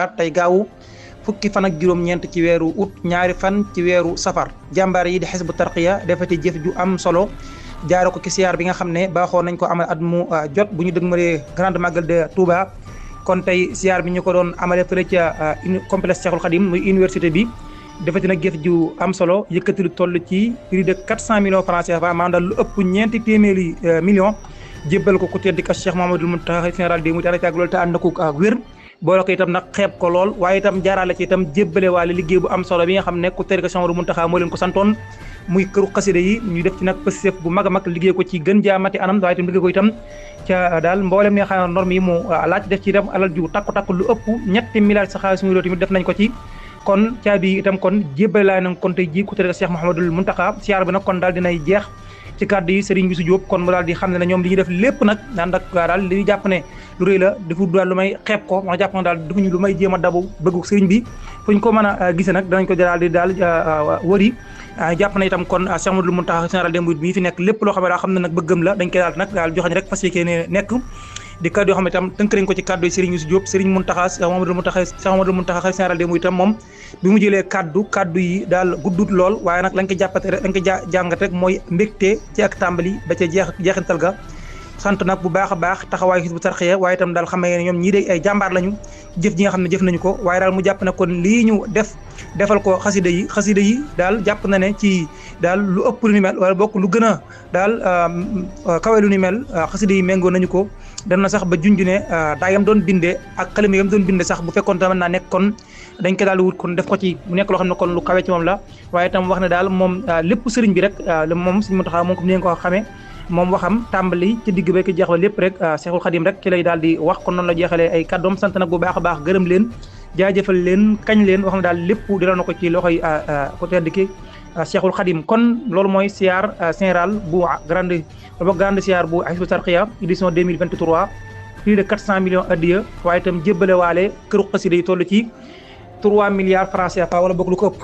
2024 tey gaawu fukki fan ak juróom-ñeent ci weeru août ñaari fan ci weeru safar jàmbaar yi di Hizbut Tarqiyyah defati jëf ju am solo jaare ko ci siyaar bi nga xam ne baaxoo nañ ko amal at mu jot bu ñu dëgmalee grande magal de Touba. kon tey siyaar bi ñu ko doon amale fële ca complexe Cheikhoul Khadim muy université bi defati nag jëf ju am solo yëkkati lu toll ci prix de 400 millions francs CFA maanaam daal lu ëpp ñeenti téeméeri millions jébbal ko ku tedd ka Cheikh Mouhamadoul Mountakha général des mourides ànd ak loolu te ànd ko ak wér boole ko itam nag xeeb ko lool waaye itam jaarale ci itam jébbale waale liggéey bu am solo bi nga xam ne ku tedd ka Cheikh Mouhamadoul Mountakha moo leen ko santoon muy këru xasida yi ñu def ci nag pësef bu mag a mag liggéey ko ci gën jaamati anam waaye itam liggéey ko itam ca daal mboolem ne xam ne norme yi mu laaj def ci itam alal ju takku lu ëpp ñetti milliards sa xaalis muy tamit def nañ ko ci kon caabi itam kon jébbale laa nag kon tey ji ku tedd ka Cheikh Mouhamadoul Mountakha siyaar bi nag kon daal dinay jeex ci kàddu yi Serigne Youssou Diop kon mu daal di xam ne ñoom li ñuy def lépp nag daan ak daal li ñu jàpp ne lu rëy la defu daal lu may xeeb ko wax jàpp ne daal defuñu lu may jéem a dabu bëggu Serigne bi fu ñu ko mën a gisee nag danañ ko daal di daal wëri jàpp na itam kon Cheikh Mouhamadoul Mountakha général des mourides bi fi nekk lépp loo xam ne daal xam ne nag bëggam la dañ koy daal nag daal joxañ rek fas yéene nekk di kàddu yoo xam ne itam tënk nañ ko ci kàddu yi Serigne Youssou Diop Serigne Mountakha Cheikh Mouhamadoul Mountakha général des mourides itam moom bi mu jëlee kàddu yi daal guddut lool waaye nag lañ ko jàppate rek lañ ko jàngat rek mooy mbégte ci ak tàmbali ba ca jeexintal ga sant nag bu baax a baax taxawaay Hizbut Tarqiyyah waaye itam daal xam ne ñoom ñii day ay jàmbaar lañu jëf ji nga xam ne jëf nañu ko waaye daal mu jàpp ne kon lii ñu defal ko xasida yi daal jàpp na ne ci daal lu ëpp lu ni mel wala bokk lu gën a daal kawe lu ni mel xasida yi méngoo nañu ko dana sax ba junj ne daayam doon bindee ak xalima yam doon bindee sax bu fekkoon tamit naa nekk kon dañ ko daal di wut kon def ko ci mu nekk loo xam ne kon lu kawe ci moom la waaye itam wax ne daal moom lépp sëriñ bi rek moom Sëriñ Mountakha moom comme ni ngeen ko xamee moom waxam tàmbali ci digg ba ki jeexal lépp rek Cheikhul Khadim rek ki lay daal di wax kon noonu la jeexalee ay kàddoom sant nag bu baax a baax gërëm leen jaajëfal leen kañ leen wax ne daal lépp delloo na ko ci loxoy ku tedd ki Cheikhul Khadim kon loolu mooy siyaar général bu grande siyaar bu Hizbut Tarqiyyah édition 2023 plus de 400 millions addiya waaye itam jébbale waale këru xasida yi toll ci 3 milliards francs CFA wala boog lu ko ëpp